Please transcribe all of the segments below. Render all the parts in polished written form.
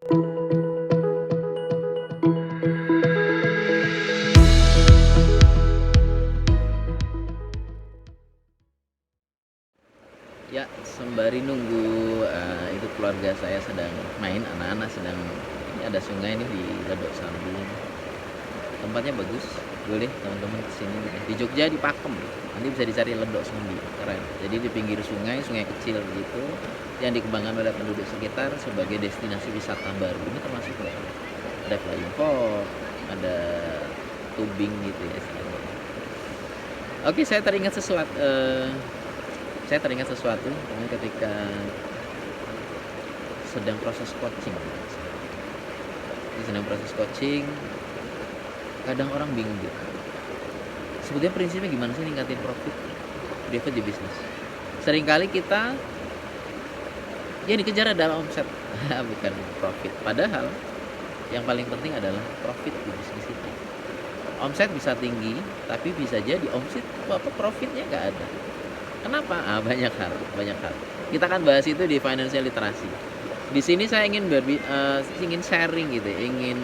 Ya, sembari nunggu, itu keluarga saya sedang main, anak-anak sedang ini ada sungai nih di Ledok Sambi. Tempatnya bagus, boleh teman-teman kesini gitu. Di Jogja di Pakem, nanti bisa dicari Ledok Sambi, keren. Jadi di pinggir sungai, sungai kecil gitu, yang dikembangkan oleh penduduk sekitar sebagai destinasi wisata baru. Ini termasuk loh. Ada flying fox, ada tubing gitu ya istilahnya. Oke, saya teringat sesuatu ketika sedang proses coaching. Sedang proses coaching, kadang orang bingung gitu. Sebetulnya prinsipnya gimana sih ningkatin profit di bisnis? Seringkali kita yang dikejar adalah omset, bukan profit. Padahal yang paling penting adalah profit di bisnis itu. Omset bisa tinggi, tapi bisa jadi profitnya nggak ada. Kenapa? Banyak hal. Kita kan bahas itu di financial literasi. Di sini saya ingin sharing gitu, ingin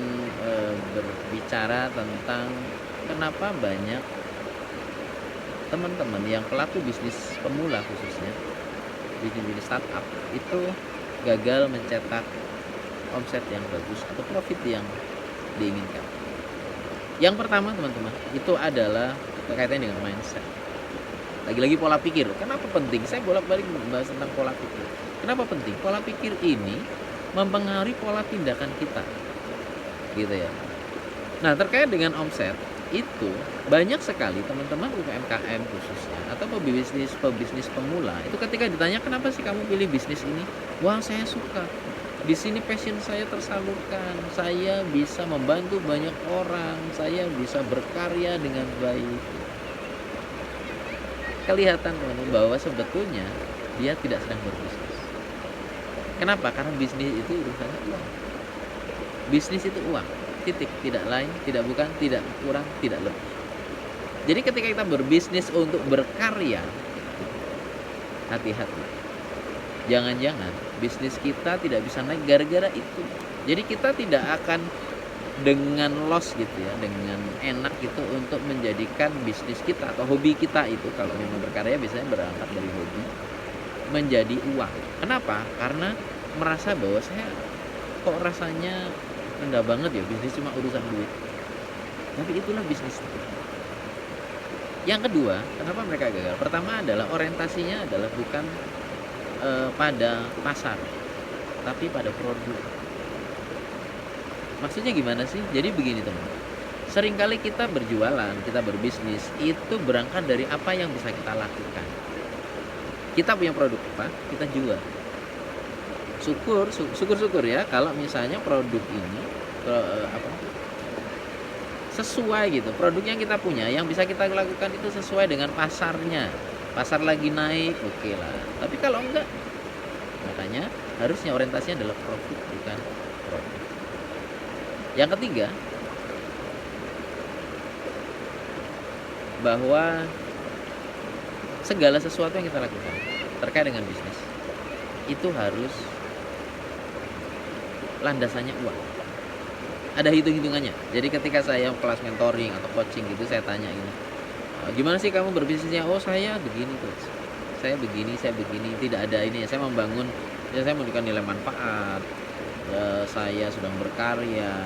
berbicara tentang kenapa banyak teman-teman yang pelaku bisnis pemula khususnya bisnis startup itu gagal mencetak omset yang bagus atau profit yang diinginkan. Yang pertama teman-teman, itu adalah berkaitan dengan mindset. Lagi-lagi pola pikir. Kenapa penting? Saya bolak-balik membahas tentang pola pikir. Kenapa penting? Pola pikir ini mempengaruhi pola tindakan kita. Gitu ya. Nah, terkait dengan omset, itu banyak sekali teman-teman UMKM khususnya atau pebisnis pemula itu ketika ditanya kenapa sih kamu pilih bisnis ini? Wah, saya suka. Di sini passion saya tersalurkan. Saya bisa membantu banyak orang. Saya bisa berkarya dengan baik. Kelihatan teman-teman bahwa sebetulnya dia tidak sedang berbisnis. Kenapa? Karena bisnis itu urusannya uang. Bisnis itu uang. Titik, tidak lain, tidak bukan, tidak kurang, tidak lebih. Jadi ketika kita berbisnis untuk berkarya, hati-hati. Jangan-jangan bisnis kita tidak bisa naik gara-gara itu. Jadi kita tidak akan dengan loss gitu ya, dengan enak gitu untuk menjadikan bisnis kita atau hobi kita itu, kalau memang berkarya biasanya berangkat dari hobi, menjadi uang. Kenapa? Karena merasa bahwa saya kok rasanya rendah banget ya, bisnis cuma urusan duit. Tapi itulah bisnis. Yang kedua, kenapa mereka gagal? Pertama adalah orientasinya adalah bukan pada pasar, tapi pada produk. Maksudnya gimana sih? Jadi begini teman, seringkali kita berjualan, kita berbisnis itu berangkat dari apa yang bisa kita lakukan. Kita punya produk apa, kita jual. Syukur ya kalau misalnya produk ini sesuai gitu, produk yang kita punya yang bisa kita lakukan itu sesuai dengan pasarnya. Pasar lagi naik, oke lah. Tapi kalau enggak, makanya harusnya orientasinya adalah profit, bukan produk. Yang ketiga, bahwa segala sesuatu yang kita lakukan terkait dengan bisnis itu harus landasannya uang. Ada hitung-hitungannya. Jadi ketika saya kelas mentoring atau coaching gitu, saya tanya ini, gimana sih kamu berbisnisnya? Oh, saya begini coach, saya begini. Tidak ada ini ya, saya membangun, ya saya memberikan nilai manfaat, saya sedang berkarya.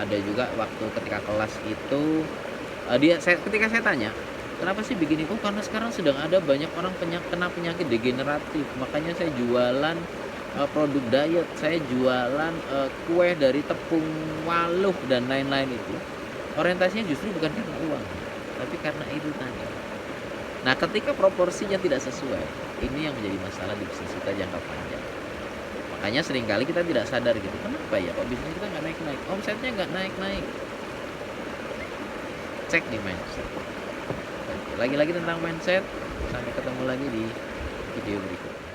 Ada juga waktu ketika kelas itu ketika saya tanya kenapa sih begini, karena sekarang sedang ada banyak orang kena penyakit degeneratif, makanya saya jualan produk diet, saya jualan kue dari tepung waluh dan lain-lain. Itu orientasinya justru bukan karena uang, tapi karena itu tadi. Nah, ketika proporsinya tidak sesuai, ini yang menjadi masalah di bisnis kita jangka panjang. Makanya seringkali kita tidak sadar gitu, kenapa ya kok bisnis kita nggak naik-naik, omsetnya nggak naik-naik. Cek di mindset. Lagi-lagi tentang mindset. Sampai ketemu lagi di video berikutnya.